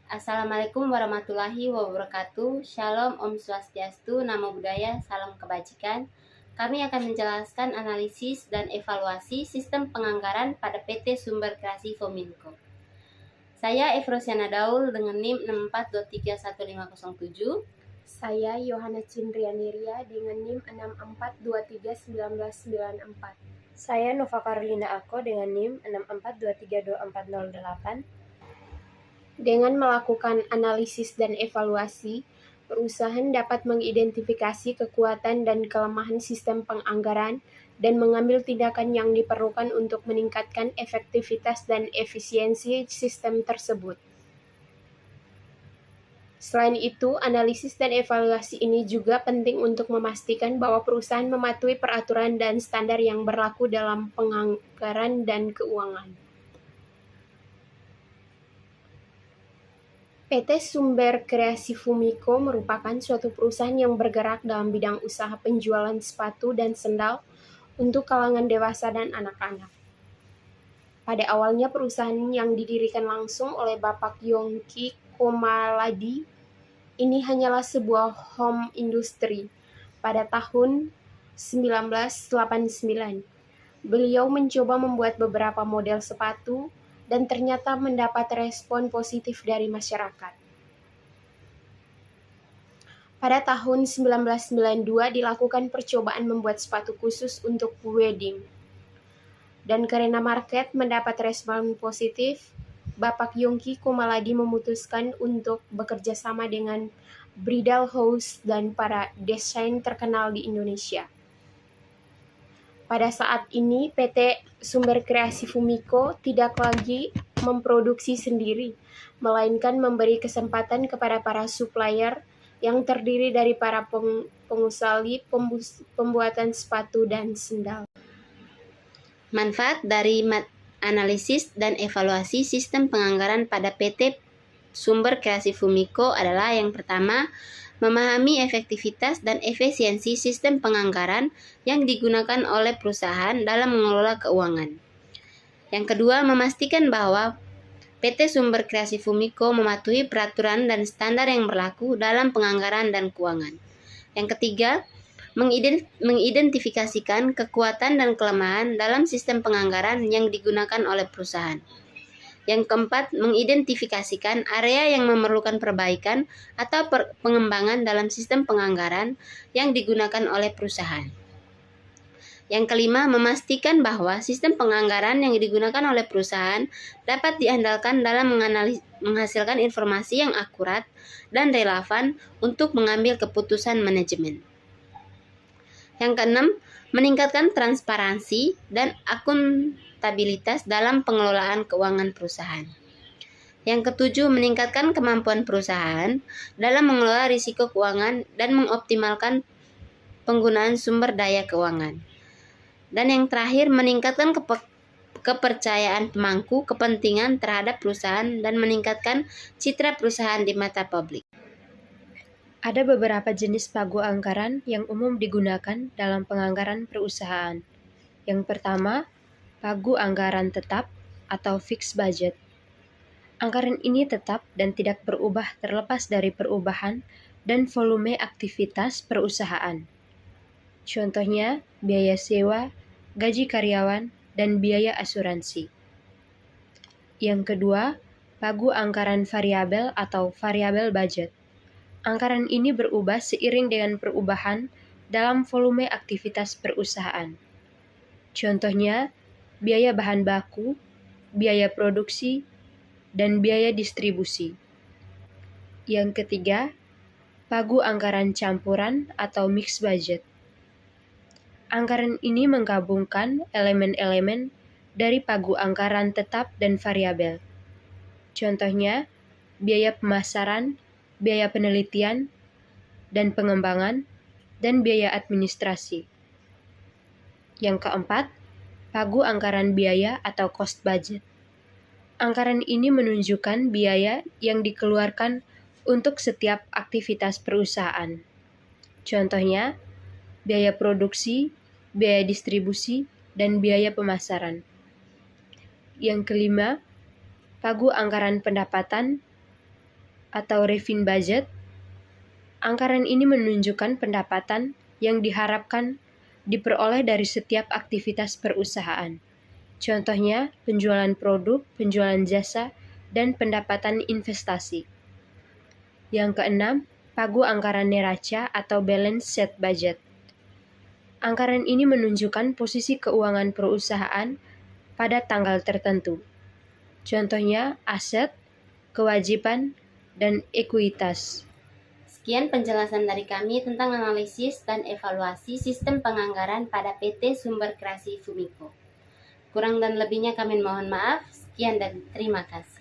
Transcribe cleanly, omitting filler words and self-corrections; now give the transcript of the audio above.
Assalamualaikum warahmatullahi wabarakatuh. Shalom, Om Swastiastu, Namo Buddhaya, Salam Kebajikan. Kami akan menjelaskan analisis dan evaluasi sistem penganggaran pada PT Sumber Kreasi Fominko. Saya Efrosiana Daul dengan NIM 64231507. Saya Yohana Cindrianiria dengan NIM 64231994. Saya Nova Carolina Ako dengan NIM 64232408. Dengan melakukan analisis dan evaluasi, perusahaan dapat mengidentifikasi kekuatan dan kelemahan sistem penganggaran dan mengambil tindakan yang diperlukan untuk meningkatkan efektivitas dan efisiensi sistem tersebut. Selain itu, analisis dan evaluasi ini juga penting untuk memastikan bahwa perusahaan mematuhi peraturan dan standar yang berlaku dalam penganggaran dan keuangan. PT Sumber Kreasi Fominko merupakan suatu perusahaan yang bergerak dalam bidang usaha penjualan sepatu dan sendal untuk kalangan dewasa dan anak-anak. Pada awalnya perusahaan yang didirikan langsung oleh Bapak Yongki Komaladi ini hanyalah sebuah home industry. Pada tahun 1989, beliau mencoba membuat beberapa model sepatu dan ternyata mendapat respon positif dari masyarakat. Pada tahun 1992 dilakukan percobaan membuat sepatu khusus untuk wedding. Dan karena market mendapat respon positif, Bapak Yongki Komaladi memutuskan untuk bekerja sama dengan bridal house dan para desain terkenal di Indonesia. Pada saat ini, PT Sumber Kreasi Fominko tidak lagi memproduksi sendiri, melainkan memberi kesempatan kepada para supplier yang terdiri dari para pengusaha pembuatan sepatu dan sendal. Manfaat dari analisis dan evaluasi sistem penganggaran pada PT Sumber Kreasi Fominko adalah yang pertama, memahami efektivitas dan efisiensi sistem penganggaran yang digunakan oleh perusahaan dalam mengelola keuangan. Yang kedua, memastikan bahwa PT Sumber Kreasi Fominko mematuhi peraturan dan standar yang berlaku dalam penganggaran dan keuangan. Yang ketiga, mengidentifikasikan kekuatan dan kelemahan dalam sistem penganggaran yang digunakan oleh perusahaan. Yang keempat, mengidentifikasikan area yang memerlukan perbaikan atau pengembangan dalam sistem penganggaran yang digunakan oleh perusahaan. Yang kelima, memastikan bahwa sistem penganggaran yang digunakan oleh perusahaan dapat diandalkan dalam menghasilkan informasi yang akurat dan relevan untuk mengambil keputusan manajemen. Yang keenam, meningkatkan transparansi dan akuntabilitas dalam pengelolaan keuangan perusahaan. Yang ketujuh, meningkatkan kemampuan perusahaan dalam mengelola risiko keuangan dan mengoptimalkan penggunaan sumber daya keuangan. Dan yang terakhir, meningkatkan kepercayaan pemangku kepentingan terhadap perusahaan dan meningkatkan citra perusahaan di mata publik. Ada beberapa jenis pagu anggaran yang umum digunakan dalam penganggaran perusahaan. Yang pertama, pagu anggaran tetap atau fixed budget. Anggaran ini tetap dan tidak berubah terlepas dari perubahan dan volume aktivitas perusahaan. Contohnya, biaya sewa, gaji karyawan, dan biaya asuransi. Yang kedua, pagu anggaran variabel atau variable budget. Anggaran ini berubah seiring dengan perubahan dalam volume aktivitas perusahaan. Contohnya, biaya bahan baku, biaya produksi, dan biaya distribusi. Yang ketiga, pagu anggaran campuran atau mixed budget. Anggaran ini menggabungkan elemen-elemen dari pagu anggaran tetap dan variabel. Contohnya, biaya pemasaran, biaya penelitian dan pengembangan, dan biaya administrasi. Yang keempat, pagu anggaran biaya atau cost budget. Anggaran ini menunjukkan biaya yang dikeluarkan untuk setiap aktivitas perusahaan. Contohnya, biaya produksi, biaya distribusi, dan biaya atau refin budget. Anggaran ini menunjukkan pendapatan yang diharapkan diperoleh dari setiap aktivitas perusahaan. Contohnya, penjualan produk, penjualan jasa, dan pendapatan investasi. Yang keenam, pagu anggaran neraca atau balance sheet budget. Anggaran ini menunjukkan posisi keuangan perusahaan pada tanggal tertentu. Contohnya, aset, kewajiban, dan ekuitas. Sekian penjelasan dari kami tentang analisis dan evaluasi sistem penganggaran pada PT Sumber Kreasi Fumiko. Kurang dan lebihnya kami mohon maaf. Sekian dan terima kasih.